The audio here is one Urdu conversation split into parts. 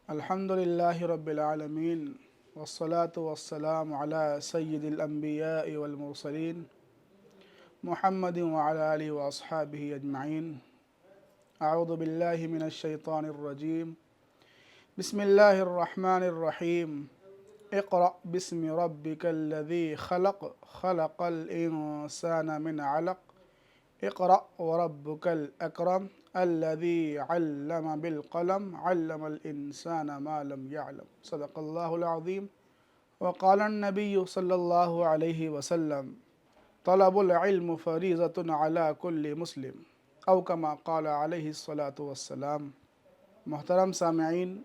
الحمدللہ رب العالمین والصلاة والسلام علی سید الانبیاء والمرسلین محمد وعلی آلہ واصحابہ اجمعین۔ اعوذ باللہ من الشیطان الرجیم، بسم اللہ الرحمن الرحیم۔ اقرأ باسم ربک الذی خلق، خلق الانسان من علق، اقرأ وربک الاکرم الذي علم بالقلم علم الإنسان ما لم يعلم، صدق اللہ العظیم۔ وقال النبی صلی اللہ علیہ وسلم، طلب العلم فریضۃ علی کل مسلم، او کما قال علیہ الصلاۃ والسلام۔ محترم سامعین،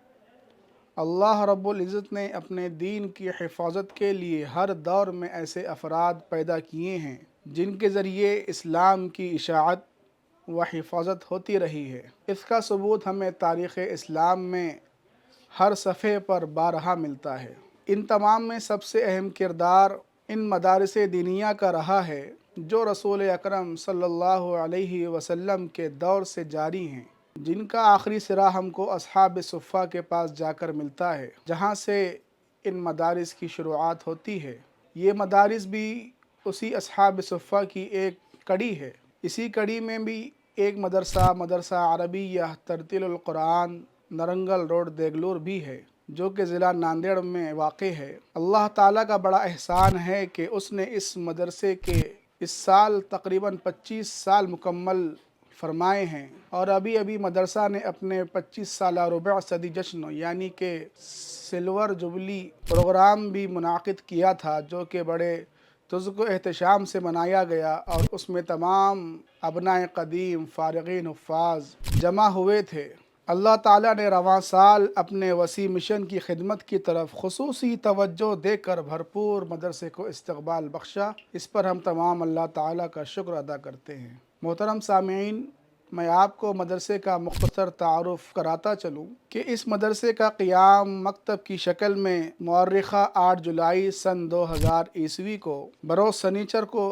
اللہ رب العزت نے اپنے دین کی حفاظت کے لیے ہر دور میں ایسے افراد پیدا کیے ہیں جن کے ذریعے اسلام کی اشاعت و حفاظت ہوتی رہی ہے۔ اس کا ثبوت ہمیں تاریخ اسلام میں ہر صفحے پر بارہا ملتا ہے۔ ان تمام میں سب سے اہم کردار ان مدارس دینیہ کا رہا ہے جو رسول اکرم صلی اللہ علیہ وسلم کے دور سے جاری ہیں، جن کا آخری سرا ہم کو اصحاب صفہ کے پاس جا کر ملتا ہے، جہاں سے ان مدارس کی شروعات ہوتی ہے۔ یہ مدارس بھی اسی اصحاب صفہ کی ایک کڑی ہے۔ اسی کڑی میں بھی ایک مدرسہ عربیہ ترتیل القرآن نرنگل روڈ دیگلور بھی ہے، جو کہ ضلع ناندیڑ میں واقع ہے۔ اللہ تعالیٰ کا بڑا احسان ہے کہ اس نے اس مدرسے کے اس سال تقریباً 25 سال مکمل فرمائے ہیں، اور ابھی مدرسہ نے اپنے 25 سالہ ربع صدی جشن یعنی کہ سلور جبلی پروگرام بھی منعقد کیا تھا، جو کہ بڑے تزک و احتشام سے منایا گیا، اور اس میں تمام ابناء قدیم فارغین حفاظ جمع ہوئے تھے۔ اللہ تعالیٰ نے رواں سال اپنے وسیع مشن کی خدمت کی طرف خصوصی توجہ دے کر بھرپور مدرسے کو استقبال بخشا۔ اس پر ہم تمام اللہ تعالیٰ کا شکر ادا کرتے ہیں۔ محترم سامعین، میں آپ کو مدرسے کا مختصر تعارف کراتا چلوں کہ اس مدرسے کا قیام مکتب کی شکل میں مورخہ 8 جولائی سن 2000 عیسوی کو بروز سنیچر کو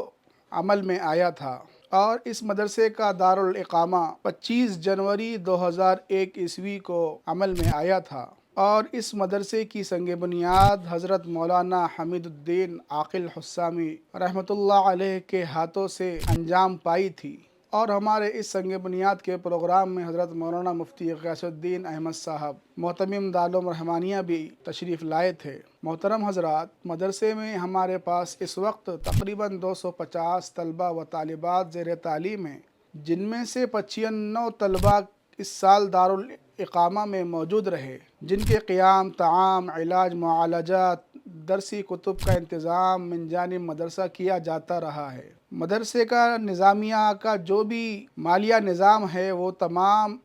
عمل میں آیا تھا، اور اس مدرسے کا دارالاقامہ 25 جنوری 2001 عیسوی کو عمل میں آیا تھا، اور اس مدرسے کی سنگ بنیاد حضرت مولانا حمید الدین عاقل حسامی رحمۃ اللہ علیہ کے ہاتھوں سے انجام پائی تھی، اور ہمارے اس سنگ بنیاد کے پروگرام میں حضرت مولانا مفتی غیاث الدین احمد صاحب محتمم دارالعلوم رحمانیہ بھی تشریف لائے تھے۔ محترم حضرات، مدرسے میں ہمارے پاس اس وقت تقریباً 250 طلبہ و طالبات زیر تعلیم ہیں، جن میں سے 95 طلبہ اس سال دارالاقامہ میں موجود رہے، جن کے قیام، طعام، علاج، معالجات، درسی کتب کا انتظام من جانب مدرسہ کیا جاتا رہا ہے۔ مدرسے کا نظامیہ کا جو بھی مالیہ نظام ہے وہ تمام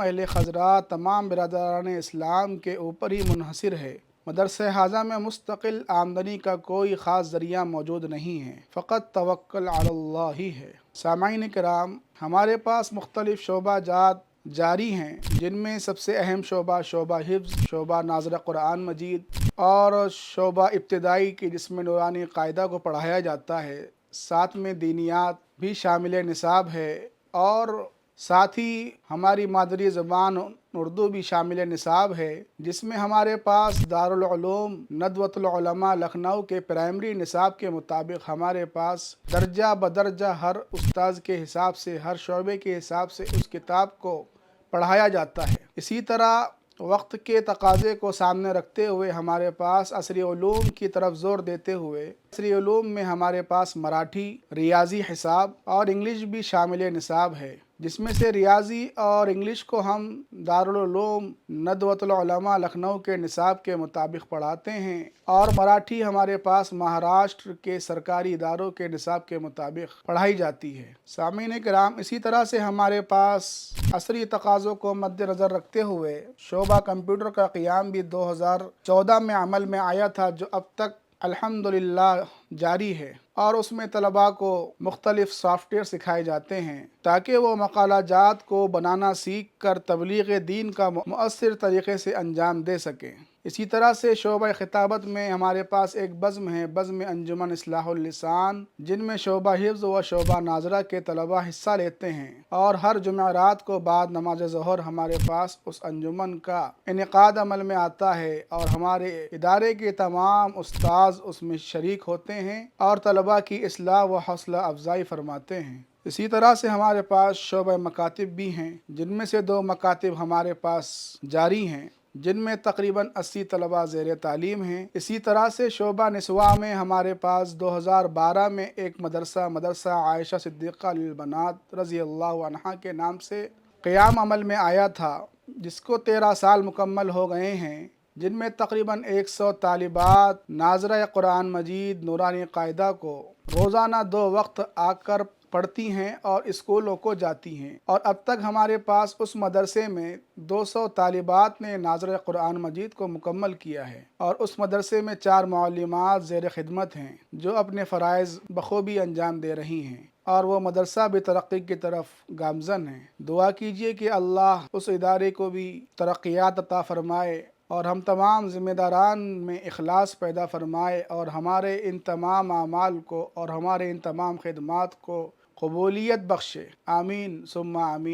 اہل حضرات، تمام برادران اسلام کے اوپر ہی منحصر ہے۔ مدرسہ ھذا میں مستقل آمدنی کا کوئی خاص ذریعہ موجود نہیں ہے، فقط توکل علی اللہ ہی ہے۔ سامعین کرام، ہمارے پاس مختلف شعبہ جات جاری ہیں، جن میں سب سے اہم شعبہ حفظ، شعبہ ناظرہ قرآن مجید، اور شعبہ ابتدائی کی جس میں نورانی قاعدہ کو پڑھایا جاتا ہے، ساتھ میں دینیات بھی شامل نصاب ہے، اور ساتھ ہی ہماری مادری زبان اردو بھی شامل نصاب ہے، جس میں ہمارے پاس دارالعلوم ندوۃ العلماء لکھنؤ کے پرائمری نصاب کے مطابق ہمارے پاس درجہ بدرجہ ہر استاذ کے حساب سے، ہر شعبے کے حساب سے اس کتاب کو پڑھایا جاتا ہے۔ اسی طرح وقت کے تقاضے کو سامنے رکھتے ہوئے ہمارے پاس عصری علوم کی طرف زور دیتے ہوئے عصری علوم میں ہمارے پاس مراٹھی، ریاضی، حساب اور انگلش بھی شامل نصاب ہے، جس میں سے ریاضی اور انگلش کو ہم دارالعلوم ندوۃ العلماء لکھنؤ کے نصاب کے مطابق پڑھاتے ہیں، اور مراٹھی ہمارے پاس مہاراشٹر کے سرکاری اداروں کے نصاب کے مطابق پڑھائی جاتی ہے۔ سامعین کرام، اسی طرح سے ہمارے پاس عصری تقاضوں کو مد نظر رکھتے ہوئے شعبہ کمپیوٹر کا قیام بھی 2014 میں عمل میں آیا تھا، جو اب تک الحمدللہ جاری ہے اور اس میں طلباء کو مختلف سافٹ ویئر سکھائے جاتے ہیں تاکہ وہ مقالہ جات کو بنانا سیکھ کر تبلیغ دین کا مؤثر طریقے سے انجام دے سکیں۔ اسی طرح سے شعبہ خطابت میں ہمارے پاس ایک بزم ہے، بزم انجمن اصلاح اللسان، جن میں شعبہ حفظ و شعبہ ناظرہ کے طلباء حصہ لیتے ہیں، اور ہر جمعرات کو بعد نماز ظہر ہمارے پاس اس انجمن کا انعقاد عمل میں آتا ہے اور ہمارے ادارے کے تمام استاذ اس میں شریک ہوتے ہیں اور طلباء کی اصلاح و حوصلہ افزائی فرماتے ہیں۔ اسی طرح سے ہمارے پاس شعبہ مکاتب بھی ہیں، جن میں سے 2 مکاتب ہمارے پاس جاری ہیں، جن میں تقریباً 80 طلباء زیر تعلیم ہیں۔ اسی طرح سے شعبہ نسواں میں ہمارے پاس 2012 میں ایک مدرسہ عائشہ صدیقہ للبنات رضی اللہ عنہا کے نام سے قیام عمل میں آیا تھا، جس کو 13 سال مکمل ہو گئے ہیں، جن میں تقریباً 100 طالبات ناظرہ قرآن مجید نورانی قاعدہ کو روزانہ 2 وقت آ کر پڑھتی ہیں اور اسکولوں کو جاتی ہیں، اور اب تک ہمارے پاس اس مدرسے میں 200 طالبات نے ناظرہ قرآن مجید کو مکمل کیا ہے، اور اس مدرسے میں 4 معلمات زیر خدمت ہیں جو اپنے فرائض بخوبی انجام دے رہی ہیں، اور وہ مدرسہ بھی ترقی کی طرف گامزن ہے۔ دعا کیجیے کہ اللہ اس ادارے کو بھی ترقیات عطا فرمائے اور ہم تمام ذمہ داران میں اخلاص پیدا فرمائے، اور ہمارے ان تمام اعمال کو اور ہمارے ان تمام خدمات کو قبولیت بخشے۔ آمین ثم آمین۔